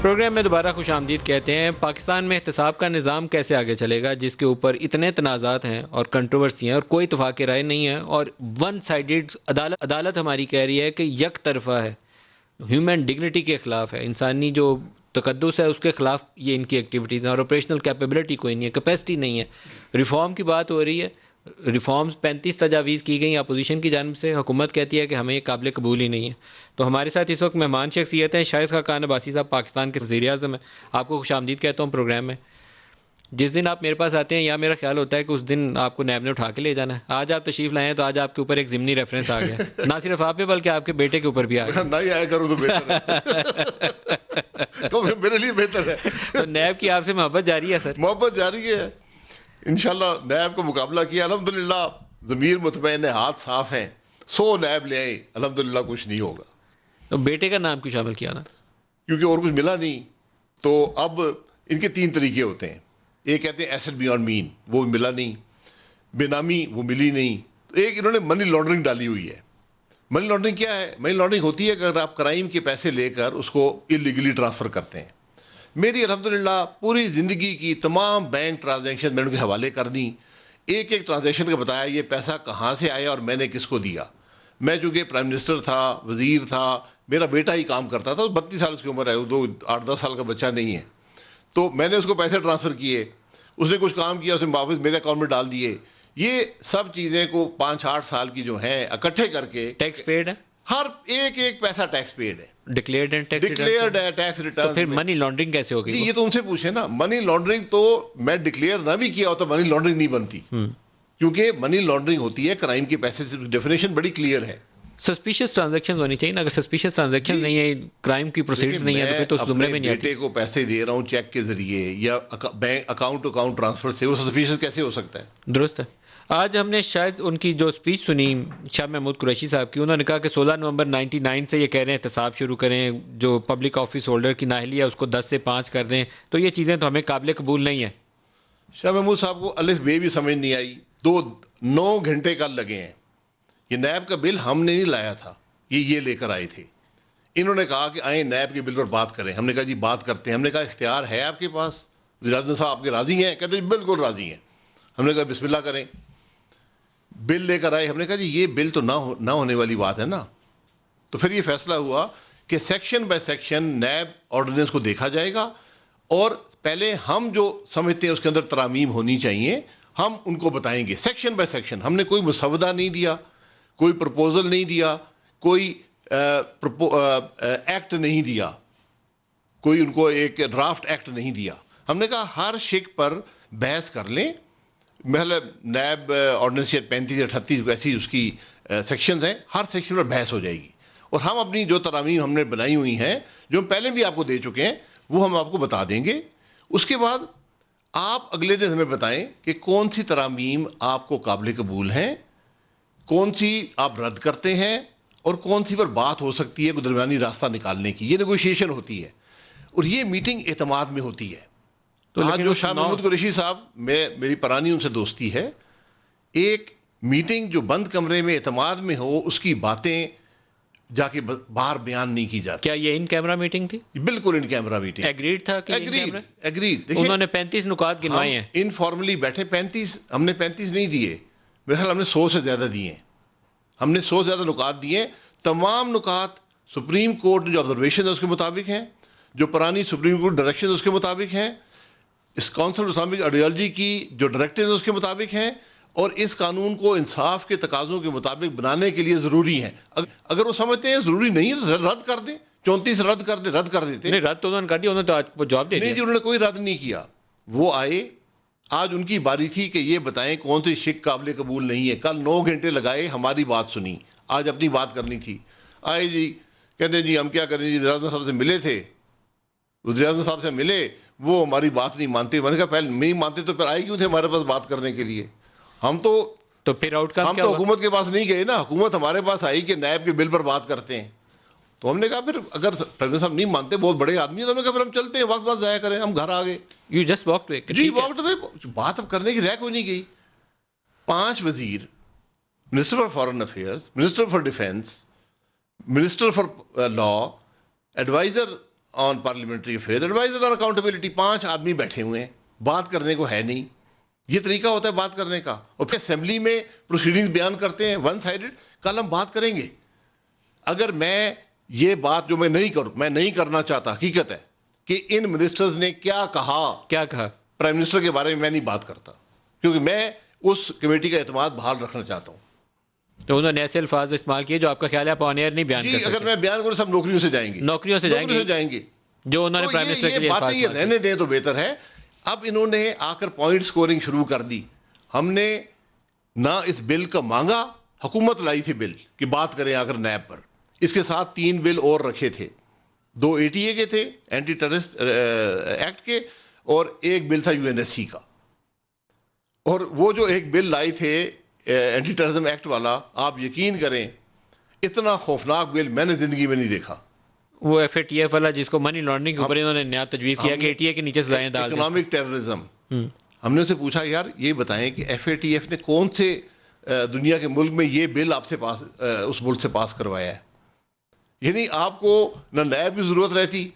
Programme میں دوبارہ خوش آمدید کہتے ہیں. پاکستان میں احتساب کا نظام کیسے آگے چلے گا جس کے اوپر اتنے تنازعات ہیں اور کنٹروورسی ہیں اور کوئی اتفاق رائے نہیں ہے اور ون سائیڈڈ عدالت ہماری کہہ رہی ہے کہ یک طرفہ ہے, ہیومن ڈگنیٹی کے خلاف ہے, انسانی جو تقدس ہے اس کے خلاف یہ ان کی ایکٹیویٹیز ہیں اور آپریشنل کیپیبلٹی کوئی نہیں ہے, کیپیسٹی نہیں ہے. ریفارم کی بات ہو رہی ہے, ریفارمز 35 تجاویز کی گئی اپوزیشن کی جانب سے, حکومت کہتی ہے کہ ہمیں یہ قابل قبول ہی نہیں ہے. تو ہمارے ساتھ اس وقت مہمان شخصیت ہیں شاہد خاقان عباسی صاحب, پاکستان کے وزیر اعظم ہیں. آپ کو خوش آمدید کہتا ہوں پروگرام میں. جس دن آپ میرے پاس آتے ہیں یا میرا خیال ہوتا ہے کہ اس دن آپ کو نیب نے اٹھا کے لے جانا ہے. آج آپ تشریف لائے ہیں تو آج آپ کے اوپر ایک ضمنی ریفرنس آ گیا, نہ صرف آپ پہ بلکہ آپ کے بیٹے کے اوپر بھی آ گیا. نہیں آیا کروں تو بہتر ہے میرے لیے بہتر ہے. تو نیب کی آپ سے محبت جاری ہے سر؟ محبت جاری ہے انشاءاللہ. نیب کو مقابلہ کیا الحمدللہ, ضمیر مطمئن ہے, ہاتھ صاف ہیں, 100 نیب لے آئے الحمدللہ, کچھ نہیں ہوگا. تو بیٹے کا نام کیوں شامل کیا نا؟ کیونکہ اور کچھ ملا نہیں. تو اب ان کے 3 طریقے ہوتے ہیں. ایک کہتے ہیں ایسٹ بیونڈ مین, وہ ملا نہیں. بے نامی وہ ملی نہیں. ایک انہوں نے منی لانڈرنگ ڈالی ہوئی ہے. منی لانڈرنگ کیا ہے؟ منی لانڈرنگ ہوتی ہے کہ اگر آپ کرائم کے پیسے لے کر اس کو اللیگلی ٹرانسفر کرتے ہیں. میری الحمدللہ پوری زندگی کی تمام بینک ٹرانزیکشن میں ان کے حوالے کر دیں, ایک ایک ٹرانزیکشن کا بتایا یہ پیسہ کہاں سے آیا اور میں نے کس کو دیا. میں چونکہ پرائم منسٹر تھا, وزیر تھا, میرا بیٹا ہی کام کرتا تھا, 32 سال اس کی عمر ہے, 8-10 سال کا بچہ نہیں ہے. تو میں نے اس کو پیسے ٹرانسفر کیے, اس نے کچھ کام کیا, اس نے واپس میرے اکاؤنٹ میں ڈال دیے. یہ سب چیزیں کو 5-8 سال کی جو ہیں اکٹھے کر کے ٹیکس پیڈ ہے, ہر ایک پیسہ ٹیکس پیڈ ہے, ڈکلیئرڈ ہے, ڈکلیئرڈ ہے ٹیکس ریٹرن. تو پھر منی لانڈرنگ کیسے ہوگی؟ جی یہ تو ان سے پوچھیں نا. منی لانڈرنگ تو میں ڈکلیئر نہ بھی کیا ہوتا منی لانڈرنگ نہیں بنتی, کیونکہ منی لانڈرنگ ہوتی ہے کرائم کے پیسے سے, ڈیفینیشن بڑی کلیئر ہے. سسپیشس ٹرانزیکشن ہونی چاہیے نا, اگر سسپیشس ٹرانزیکشن نہیں ہے, کرائم کی پروسیڈز نہیں ہے تو پھر تو اس زمرے میں نہیں آتی. بیٹے کو پیسے دے رہا ہوں چیک کے ذریعے یا bank account to account transfer سے, وہ سسپیشس کیسے ہو سکتا ہے؟ درست ہے. آج ہم نے شاید ان کی جو اسپیچ سنی شاہ محمود قریشی صاحب کی, انہوں نے کہا کہ 16 نومبر 99 سے یہ کہہ رہے ہیں احتساب شروع کریں, جو پبلک آفس ہولڈر کی نااہلی ہے اس کو 10 سے 5 کر دیں, تو یہ چیزیں تو ہمیں قابل قبول نہیں ہیں. شاہ محمود صاحب کو الف بے بھی سمجھ نہیں آئی. 9 گھنٹے کل لگے ہیں. یہ نیب کا بل ہم نے نہیں لایا تھا, یہ لے کر آئے تھے. انہوں نے کہا کہ آئیں نیب کے بل پر بات کریں. ہم نے کہا جی بات کرتے ہیں. ہم نے کہا اختیار ہے آپ کے پاس, وزیر اعظم صاحب آپ کے راضی ہیں؟ کہتے ہیں بالکل راضی ہیں. ہم نے کہا بسم اللہ کریں. بل لے کر آئے. ہم نے کہا جی یہ بل تو نہ ہونے والی بات ہے نا. تو پھر یہ فیصلہ ہوا کہ section by section NAB ordinance کو دیکھا جائے گا, اور پہلے ہم جو سمجھتے ہیں اس کے اندر ترامیم ہونی چاہیے ہم ان کو بتائیں گے سیکشن بائی سیکشن. ہم نے کوئی مسودہ نہیں دیا, کوئی پرپوزل نہیں دیا, کوئی ایکٹ نہیں دیا, کوئی ان کو ایک ڈرافٹ ایکٹ نہیں دیا. ہم نے کہا ہر شک پر بحث کر لیں. مطلب نیب آرڈیننس 35 یا 38 ایسی اس کی سیکشنز ہیں, ہر سیکشن پر بحث ہو جائے گی. اور ہم اپنی جو ترامیم ہم نے بنائی ہوئی ہیں جو ہم پہلے بھی آپ کو دے چکے ہیں وہ ہم آپ کو بتا دیں گے. اس کے بعد آپ اگلے دن ہمیں بتائیں کہ کون سی ترامیم آپ کو قابل قبول ہیں, کون سی آپ رد کرتے ہیں, اور کون سی پر بات ہو سکتی ہے کوئی درمیانی راستہ نکالنے کی. یہ نیگوشیشن ہوتی ہے اور یہ میٹنگ اعتماد میں ہوتی ہے. تو آج جو شاہ محمود قریشی صاحب, میری پرانی ان سے دوستی ہے, ایک میٹنگ جو بند کمرے میں اعتماد میں ہو اس کی باتیں جا کے باہر بیان نہیں کی جاتی. کیا یہ ان کیمرہ میٹنگ تھی؟ بالکل ان کیمرہ میٹنگ. ایگریڈ تھا کہ ایگریڈ. انہوں نے 35 نکات گنوائے ہیں. انفارملی بیٹھے 35, ہم نے 35 نہیں دیے, میرے خیال ہم نے 100 سے زیادہ دیے ہیں. ہم نے 100 سے زیادہ نکات دیے. تمام نکات سپریم کورٹ جو آبزرویشن ہے اس کے مطابق ہیں, جو پرانی سپریم کورٹ ڈائریکشن اس کے مطابق ہیں, اس کونسل آف اسلامک آئیڈیالوجی کی جو ڈائریکٹیوز اس کے مطابق ہیں, اور اس قانون کو انصاف کے تقاضوں کے مطابق بنانے کے لیے ضروری ہیں. اگر وہ سمجھتے ہیں ضروری نہیں ہے تو رد کر دیں. 34 رد کر دیتے. نہیں, رد تو انہوں نے کر دیا, انہوں نے تو آج جواب دے دیا. نہیں جی, انہوں نے کوئی رد نہیں کیا. وہ آئے, آج ان کی باری تھی کہ یہ بتائیں کون سی شک قابل قبول نہیں ہے. کل 9 گھنٹے لگائے, ہماری بات سنی, آج اپنی بات کرنی تھی. آئے جی, کہتے ہیں جی ہم کیا کریں جی, وزیر اعظم صاحب سے ملے تھے, وزیر اعظم صاحب سے ملے, وہ ہماری بات نہیں مانتے. میں نے کہا پہلے نہیں مانتے تو پھر آئے کیوں تھے ہمارے پاس بات کرنے کے لیے؟ ہم تو پھر آؤٹ کم ہم تو حکومت کے پاس نہیں گئے نا, حکومت ہمارے پاس آئی کہ نیب کے بل پر بات کرتے ہیں. تو ہم نے کہا پھر اگر پریزیڈنٹ صاحب نہیں مانتے, بہت بڑے آدمی ہیں, تو ہم نے کہا پھر ہم چلتے ہیں, وقت بات ضائع کریں. ہم گھر آ گئے. You just walk away. جی واک اوے. بات اب کرنے کی رہ کوئی نہیں گئی. 5 وزیر, minister for foreign affairs, minister for defence, minister for law, adviser on parliamentary affairs, adviser on accountability, 5 آدمی بیٹھے ہوئے ہیں، بات کرنے کو ہے نہیں. یہ طریقہ ہوتا ہے بات کرنے کا. اور پھر اسمبلی میں پروسیڈنگز بیان کرتے ہیں ون سائیڈڈ. کل ہم بات کریں گے. اگر میں یہ بات جو میں نہیں کرنا چاہتا، حقیقت ہے کہ ان منسٹرز نے کیا کہا پرائم منسٹر کے بارے میں نہیں بات کرتا، کیونکہ میں اس کمیٹی کا اعتماد بحال رکھنا چاہتا ہوں. تو انہوں نے ایسے الفاظ استعمال کیے جو آپ کا خیال ہے آپ آن ایئر نہیں بیان کر سکتے. اگر میں بیان کروں سب نوکریوں سے جائیں گے جو انہوں نے پرائم منسٹر کے لیے باتیں یہ رہنے دیں تو بہتر ہے. اب انہوں نے آ کر پوائنٹ سکورنگ شروع کر دی. ہم نے نہ اس بل کا مانگا، حکومت لائی تھی بل کہ بات کریں آ کر نیب پر. اس کے ساتھ 3 بل اور رکھے تھے، 2 ATA کے تھے، اینٹی ٹیررسٹ ایکٹ کے، اور ایک بل تھا UNSC کا. اور وہ جو ایک بل لائے تھے اینٹی ٹیررزم ایکٹ والا، آپ یقین کریں اتنا خوفناک بل میں نے زندگی میں نہیں دیکھا. وہ FATF والا جس کو منی لانڈرنگ کے اوپر انہوں نے نیا تجویز کیا کہ ATA کے نیچے سزائیں ڈال دیں. Economic terrorism. ہم نے اسے پوچھا یار یہ بتائیں کہ FATF نے کون سے دنیا کے ملک میں یہ بل آپ سے پاس اس ملک سے پاس کروایا ہے؟ یعنی آپ کو نہ نیب کی ضرورت رہتی،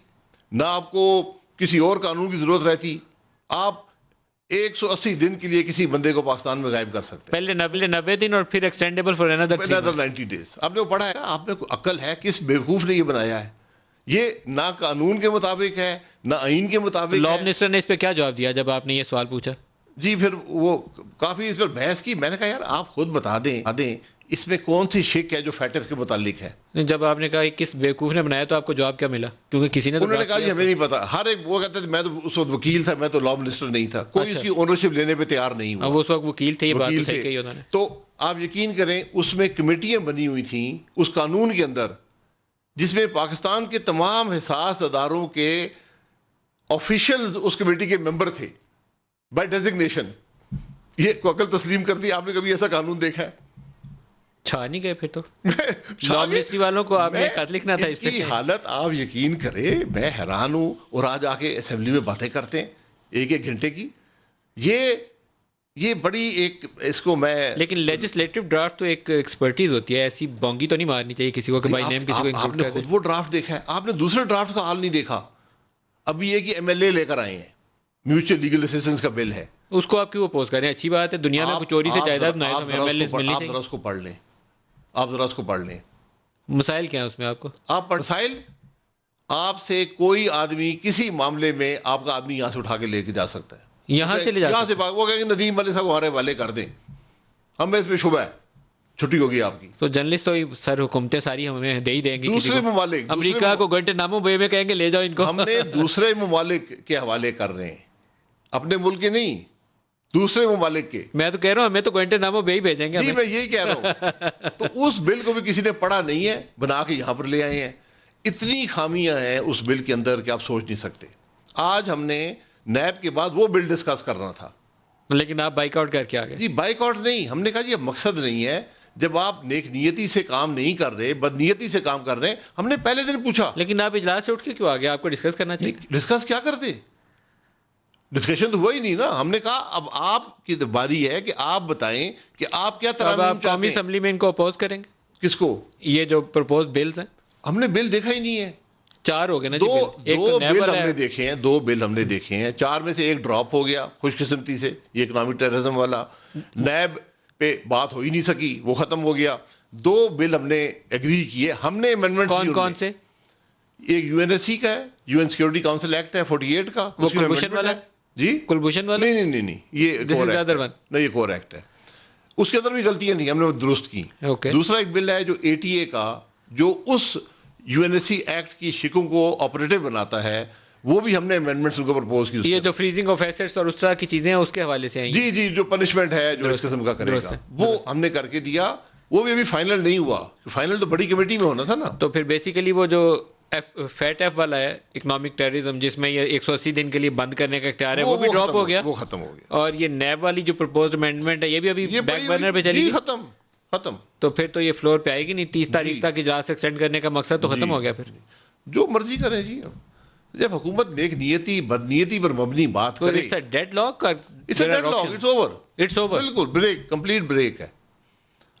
نہ آپ کو کسی اور قانون کی ضرورت رہتی. آپ 180 دن کے لیے کسی بندے کو پاکستان میں غائب کر سکتے ہیں. پہلے 90 دن اور پھر ایکسٹینڈیبل فار another 90 days. آپ نے وہ پڑھا ہے؟ آپ نے کوئی عقل ہے؟ کس بیوقوف نے یہ بنایا ہے؟ یہ نہ قانون کے مطابق ہے نہ آئین کے مطابق. لا منسٹر نے اس پہ کیا جواب دیا جب آپ نے یہ سوال پوچھا؟ جی پھر وہ کافی اس پر بحث کی. میں نے کہا یار آپ خود بتا دیں اس میں کون سی شک ہے جو FATF کے متعلق ہے. جب آپ نے کہا کس بیوقوف نے بنایا تو آپ کو جواب کیا ملا؟ کیونکہ کسی نے انہوں نے کہا جی ہمیں نہیں پتا. ہر ایک وہ کہتے تھے میں تو اس وقت وکیل تھا، میں تو لا منسٹر نہیں تھا، کوئی اس کی اونرشپ لینے پہ تیار نہیں ہوا. وہ اس وقت وکیل تھے، یہ بات صحیح کہی انہوں نے. تو آپ یقین کریں اس میں کمیٹیاں بنی ہوئی تھیں اس قانون کے اندر جس میں پاکستان کے تمام حساس اداروں کے آفیشلز اس کمیٹی کے ممبر تھے بائی ڈیزگنیشن. یہ کو عقل تسلیم کرتی. آپ نے کبھی ایسا قانون دیکھا ہے؟ چھا نہیں گئے پھر تو لا منسٹری والوں کو. آپ نے خط لکھنا تھا اس کی حالت آپ یقین کریں میں حیران ہوں. اور آج آ کے اسمبلی میں باتیں کرتے ہیں 1-1 گھنٹے کی. یہ بڑی ایک اس کو میں لیکن لیجسلیٹو ڈرافٹ تو ایک ایکسپرٹیز ہوتی ہے، ایسی بونگی تو نہیں مارنی چاہیے کسی کو کہ بائی نیم کسی کو انکلوڈ کر دیں. آپ نے خود وہ ڈرافٹ دیکھا ہے، آپ نے دوسرے ڈرافٹ کا حال نہیں دیکھا. ابھی یہ کہ MLA لے کر آئے ہیں، میوچل لیگل اسسٹنس کا بل ہے. اس کو آپ کیوں اپوز کریں؟ اچھی بات ہے، دنیا میں چوری سے جائیداد بنائے تو MLA ملنی آپ چاہیے. ذرا اس کو پڑھ لیں، آپ ذرا اس کو پڑھ لیں. مسائل کیا ہیں اس میں آپ کو؟ آپ مسائل آپ سے کوئی آدمی کسی معاملے میں آپ کا آدمی یہاں سے اٹھا کے لے کے جا سکتا ہے. یہاں سے لے جا یہاں سے وہ کہیں گے ندیم ملک صاحب ہمارے والے کر دیں، ہمیں اس میں شبہ ہے، چھٹی ہوگی آپ کی. تو جرنلسٹ تو سر حکومتیں ساری ہمیں دے ہی دیں گے. دوسرے ممالک امریکہ کو گوانٹانامو بے میں کہیں گے لے جاؤ ان کو. ہم نے دوسرے ممالک کے حوالے کر رہے ہیں، اپنے ملک کے نہیں، دوسرے ممالک کے. میں تو کہہ رہا ہوں ہمیں تو گوانٹانامو بے ہی بھیجیں گے. جی میں یہی کہہ رہا ہوں. تو اس بل کو بھی کسی نے پڑھا نہیں ہے، بنا کے یہاں پر لے آئے ہیں. اتنی خامیاں ہیں اس بل کے اندر کہ آپ سوچ نہیں سکتے. آج ہم نے نیب کے بعد وہ بل ڈسکس کرنا تھا، لیکن آپ بائک آؤٹ کر کے آ گئے. جی بائک آؤٹ نہیں. ہم نے کہا جی اب مقصد نہیں ہے، جب آپ نیک نیتی سے کام نہیں کر رہے، بد نیتی سے کام کر رہے ہیں. ہم نے پہلے دن پوچھا لیکن آپ اجلاس سے اٹھ کے کیوں آ گئے؟ آپ کو ڈسکس کرنا چاہیے. ڈسکس کیا کرتے؟ ڈسکشن تو ہوا ہی نہیں نا. ہم نے کہا اب آپ کی باری ہے کہ آپ بتائیں کہ آپ کیا اب آپ قومی اسمبلی میں ان کو اپوز کریں گے؟ کس کو؟ یہ جو پرپوز بلز ہیں. ہم نے بل دیکھا ہی نہیں ہے. 4 ہو گئے نا. دو بل ہم نے دیکھے ہیں، 2 بل ہم نے دیکھے ہیں. 4 میں سے ایک ڈراپ ہو گیا خوش قسمتی سے، یہ اکنامک ٹیررزم والا. نیب پہ بات ہو ہی نہیں سکی، وہ ختم ہو گیا. 2 بل ہم نے ایگری کیے. ہم نے امینڈمنٹ کون سے؟ ایک UNSC کا ہے، UN سیکورٹی کاؤنسل ایکٹ ہے 48 کا. وہ کلبھوشن والا ہے؟ جی کلبھوشن والا؟ نہیں یہ کور ایکٹ ہے. اس کے اندر بھی غلطیاں تھیں، ہم نے وہ درست کی. دوسرا ایک بل ہے جو ATA کا، جو اس UNSC ایکٹ کی شکوں کو آپریٹو بناتا ہے، وہ بھی ہم نے امینڈمنٹس ان کو پرپوز کی. یہ جو فریزنگ آف ایسٹس اور اس طرح کی چیزیں ہیں اس کے حوالے سے ہیں. جی جو پنشمنٹ ہے جو اس قسم کا کرے گا، وہ ہم نے کر کے دیا. وہ بھی ابھی فائنل نہیں ہوا. فائنل تو بڑی کمیٹی میں ہونا تھا نا. تو پھر بیسیکلی وہ جو FATF والا ہے اکنامک ٹیررزم، جس میں یہ 180 دن کے لیے بند کرنے کا اختیار ہے، وہ بھی ڈراپ ہو گیا، وہ ختم ہو گیا. اور یہ نیب والی جو پرپوزڈ امینڈمنٹ ہے یہ بھی ابھی بیک برنر پہ چلی گئی. ختم. تو پھر تو یہ فلور پہ آئے گی نہیں. 30 تاریخ تک اجلاس ایکسٹینڈ کرنے کا مقصد تو ختم ہو گیا. پھر جو مرضی کریں جی. جب حکومت نیک نیتی بد نیتی پر مبنی بات کرے، it's a deadlock. It's over. بالکل بریک، کمپلیٹ بریک ہے.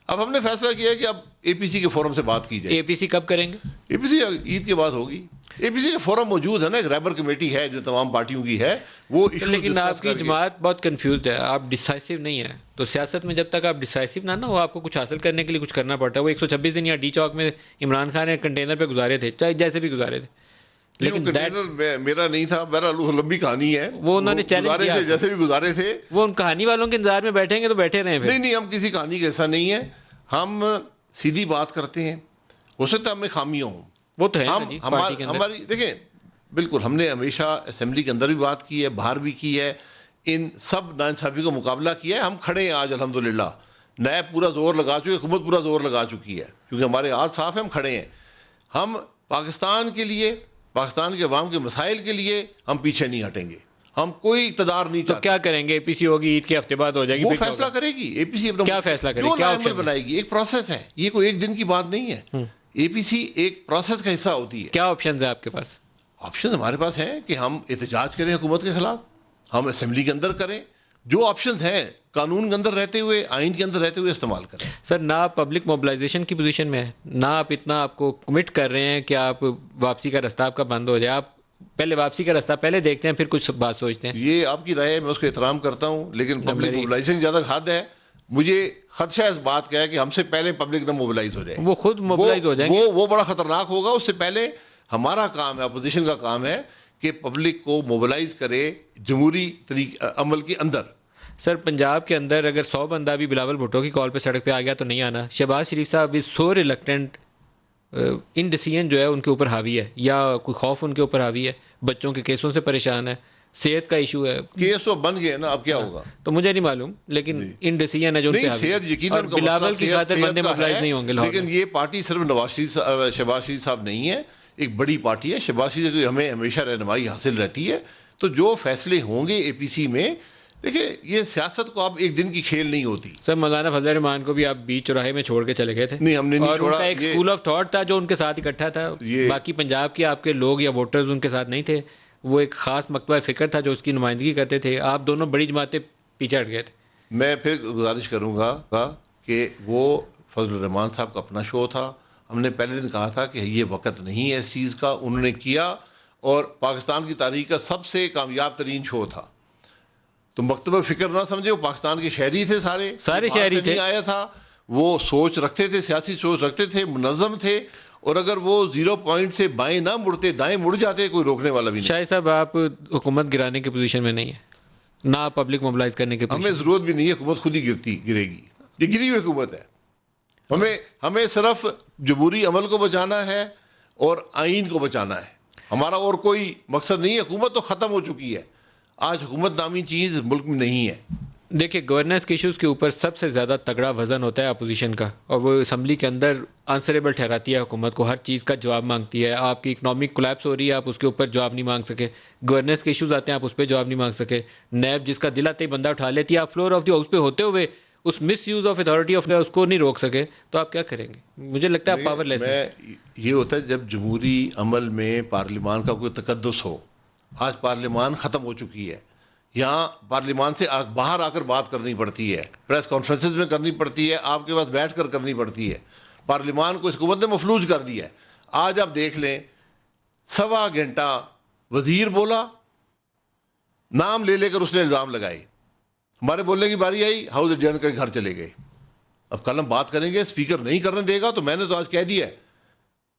اب ہم نے فیصلہ کیا ہے کہ اب APC کے فورم سے بات کی جائے. APC کب کریں گے؟ APC عید کے بعد ہوگی. اے پی سی کا فورم موجود ہے نا, ایک ریبر کمیٹی ہے جو تمام پارٹیوں کی ہے, وہ ایشو لیکن آپ کی جماعت بہت کنفیوزڈ ہے, آپ ڈیسائسو نہیں ہے. تو سیاست میں جب تک آپ ڈیسائسو نہ ہو, آپ کو کچھ حاصل کرنے کے لیے کچھ کرنا پڑتا ہے. وہ 126 دن یا ڈی چوک میں عمران خان نے کنٹینر پہ گزارے تھے, چاہے جیسے بھی گزارے تھے, لیکن میرا نہیں تھا, میرا لمبی کہانی ہے. وہ انہوں نے چیلنج کیا, جیسے بھی گزارے تھے, وہ ان کہانی والوں کے انتظار میں بیٹھیں گے تو بیٹھے رہیں. نہیں, ہم کسی کہانی کا ایسا نہیں ہے, ہم سیدھی بات کرتے ہیں. ہو سکتا ہے ہمیں خامیاں ہوں, وہ تو ہے ہماری دیکھیں بالکل, ہم نے ہمیشہ اسمبلی کے اندر بھی بات کی ہے, باہر بھی کی ہے, ان سب ناانصافی کا مقابلہ کیا ہے. ہم کھڑے ہیں آج الحمدللہ, نیب پورا زور لگا چکی ہے, حکومت پورا زور لگا چکی ہے, کیونکہ ہمارے ہاتھ صاف ہیں, ہم کھڑے ہیں. ہم پاکستان کے لیے, پاکستان کے عوام کے مسائل کے لیے ہم پیچھے نہیں ہٹیں گے. ہم کوئی اقتدار نہیں چاہتے. تو کیا کریں گے؟ اے پی سی ہوگی, عید کے ہفتے بعد ہو جائے گی, وہ فیصلہ کرے گی اے پی سی. کیا فیصلہ کرے گی, کیا عمل بنائے گی؟ ایک پروسیس ہے, یہ کوئی ایک دن کی بات نہیں ہے. اے پی سی ایک پروسیس کا حصہ ہوتی ہے. کیا آپشنز ہیں آپ کے پاس؟ آپشنز ہمارے پاس ہیں کہ ہم احتجاج کریں حکومت کے خلاف, ہم اسمبلی کے اندر کریں, جو آپشنز ہیں قانون کے اندر رہتے ہوئے, آئین کے اندر رہتے ہوئے استعمال کریں. سر, نہ آپ پبلک موبلائزیشن کی پوزیشن میں ہے, نہ آپ اتنا آپ کو کمٹ کر رہے ہیں کہ آپ واپسی کا رستہ آپ کا بند ہو جائے. آپ پہلے واپسی کا رستہ پہلے دیکھتے ہیں, پھر کچھ بات سوچتے ہیں. یہ آپ کی رائے ہے, میں اس کو احترام کرتا ہوں, لیکن پبلک موبلائزیشن زیادہ حد ہے. مجھے خدشہ اس بات کا ہے کہ ہم سے پہلے پبلک نہ موبلائز ہو جائے. وہ خود موبلائز ہو جائیں گے, وہ بڑا خطرناک ہوگا. اس سے پہلے ہمارا کام ہے, اپوزیشن کا کام ہے کہ پبلک کو موبلائز کرے جمہوری عمل کے اندر. سر, پنجاب کے اندر اگر 100 بندہ بھی بلاول بھٹو کی کال پہ سڑک پہ آ گیا تو نہیں آنا. شہباز شریف صاحب از سو ریلکٹنٹ, ان ڈیسیجن جو ہے ان کے اوپر حاوی ہے, یا کوئی خوف ان کے اوپر حاوی ہے, بچوں کے کیسوں سے پریشان ہے, صحت کا ایشو ہے. کیس تو بن گئے نا, اب کیا ہوگا تو مجھے نہیں معلوم, لیکن ان ڈیسیجن ہے جو ان پہ حاوی ہے, اور بلاول کی خاطر بندے موبلائز نہیں ہوں گے. لیکن یہ پارٹی صرف شہباز شریف صاحب نہیں ہے, ایک بڑی پارٹی ہے. شہباز شریف کی ہمیں ہمیشہ رہنمائی حاصل رہتی ہے. تو جو فیصلے ہوں گے اے پی سی میں, دیکھیں یہ سیاست کو اب ایک دن کی کھیل نہیں ہوتی. سر, مولانا فضل الرحمان کو بھی آپ بیچ چوراہے میں چھوڑ کے چلے گئے تھے. نہیں, ہم نے نہیں اور چھوڑا. ان کا ایک اسکول آف تھاٹ تھا جو ان کے ساتھ اکٹھا تھا, باقی پنجاب کے آپ کے لوگ یا ووٹرز ان کے ساتھ نہیں تھے. وہ ایک خاص مکتبہ فکر تھا جو اس کی نمائندگی کرتے تھے. آپ دونوں بڑی جماعتیں پیچھے ہٹ گئے تھے. میں پھر گزارش کروں گا کہ وہ فضل الرحمان صاحب کا اپنا شو تھا. ہم نے پہلے دن کہا تھا کہ یہ وقت نہیں ہے اس چیز کا, انہوں نے کیا, اور پاکستان کی تاریخ کا سب سے کامیاب ترین شو تھا. تو مکتبہ فکر نہ سمجھے, وہ پاکستان کے شہری تھے, سارے شہری تھے. آیا تھا, وہ سوچ رکھتے تھے, سیاسی سوچ رکھتے تھے, منظم تھے, اور اگر وہ 0 پوائنٹ سے بائیں نہ مڑتے, دائیں مڑ جاتے, کوئی روکنے والا بھی نہیں. شاہد صاحب, آپ حکومت گرانے کی پوزیشن میں نہیں ہے, نہ پبلک موبلائز کرنے کی پوزیشن. ہمیں ضرورت بھی نہیں ہے, حکومت خود ہی گرے گی. یہ گری ہوئی حکومت ہے. ہمیں صرف جمہوری عمل کو بچانا ہے اور آئین کو بچانا ہے. ہمارا اور کوئی مقصد نہیں ہے. حکومت تو ختم ہو چکی ہے. آج حکومت نامی چیز ملک میں نہیں ہے. دیکھیں, گورننس کے ایشوز کے اوپر سب سے زیادہ تگڑا وزن ہوتا ہے اپوزیشن کا, اور وہ اسمبلی کے اندر آنسریبل ٹھہراتی ہے حکومت کو, ہر چیز کا جواب مانگتی ہے. آپ کی اکنامک کولیپس ہو رہی ہے, آپ اس کے اوپر جواب نہیں مانگ سکے. گورننس کے ایشوز آتے ہیں, آپ اس پہ جواب نہیں مانگ سکے. نیب جس کا دل آتے ہی بندہ اٹھا لیتی ہے, آپ فلور آف دی ہاؤس پہ ہوتے ہوئے اس مس یوز آف اتھارٹی آف اس کو نہیں روک سکے, تو آپ کیا کریں گے؟ مجھے لگتا ہے آپ پاور لیس ہیں. یہ ہوتا ہے جب جمہوری عمل میں پارلیمان کا کوئی تقدس ہو. آج پارلیمان ختم ہو چکی ہے. یہاں پارلیمان سے باہر آ کر بات کرنی پڑتی ہے, پریس کانفرنسز میں کرنی پڑتی ہے, آپ کے پاس بیٹھ کر کرنی پڑتی ہے. پارلیمان کو اس حکومت نے مفلوج کر دیا ہے. آج آپ دیکھ لیں, 1.25 گھنٹہ وزیر بولا, نام لے کر اس نے الزام لگائے. ہمارے بولنے کی باری آئی, ہاؤس ایڈجرن کر گھر چلے گئے. اب کل ہم بات کریں گے, اسپیکر نہیں کرنے دے گا, تو میں نے تو آج کہہ دیا ہے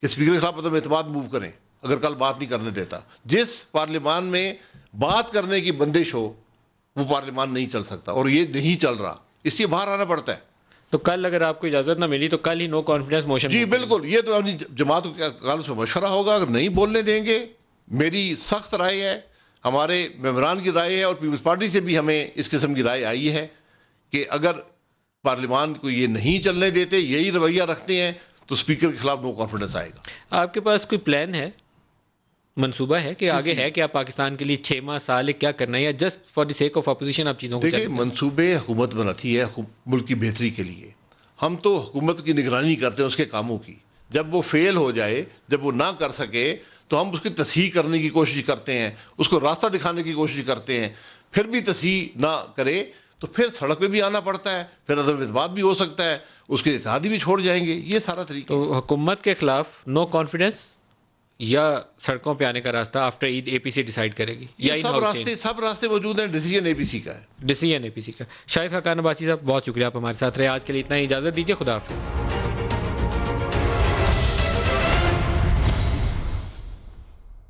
کہ اسپیکر کے خلاف عدم اعتماد موو کریں اگر کل بات نہیں کرنے دیتا. جس پارلیمان میں بات کرنے کی بندش ہو وہ پارلیمان نہیں چل سکتا, اور یہ نہیں چل رہا, اس لیے باہر آنا پڑتا ہے. تو کل اگر آپ کو اجازت نہ ملی تو کل ہی نو کانفیڈنس موشن. جی بالکل, یہ تو اپنی جماعت کو سے مشورہ ہوگا. اگر نہیں بولنے دیں گے, میری سخت رائے ہے, ہمارے ممبران کی رائے ہے, اور پیپلز پارٹی سے بھی ہمیں اس قسم کی رائے آئی ہے کہ اگر پارلیمان کو یہ نہیں چلنے دیتے, یہی رویہ رکھتے ہیں, تو اسپیکر کے خلاف نو کانفیڈنس آئے گا. آپ کے پاس کوئی پلان ہے, منصوبہ ہے کہ آگے ہے کہ آپ پاکستان کے لیے 6 ماہ سال کیا کرنا ہے, یا just for the sake of opposition آپ چیزوں کو دیکھیں, منصوبے حکومت بناتی ہے ملک کی بہتری کے لیے. ہم تو حکومت کی نگرانی کرتے ہیں اس کے کاموں کی. جب وہ فیل ہو جائے, جب وہ نہ کر سکے, تو ہم اس کی تصحیح کرنے کی کوشش کرتے ہیں, اس کو راستہ دکھانے کی کوشش کرتے ہیں. پھر بھی تصحیح نہ کرے تو پھر سڑک پہ بھی آنا پڑتا ہے, پھر عدم اعتماد بھی ہو سکتا ہے, اس کے اتحادی بھی چھوڑ جائیں گے. یہ سارا طریقہ. تو حکومت کے خلاف نو کانفیڈنس یا سڑکوں پہ آنے کا راستہ آفٹر عید اے پی سی ڈیسائیڈ کرے گی یا یہ سب راستے موجود ہیں. ڈیسیجن اے پی سی کا ہے. ڈیسیجن اے پی سی کا. شاہد خاقان عباسی صاحب بہت شکریہ آپ ہمارے ساتھ رہے. آج کے لیے اتنا ہی اجازت دیجیے. خدا حافظ.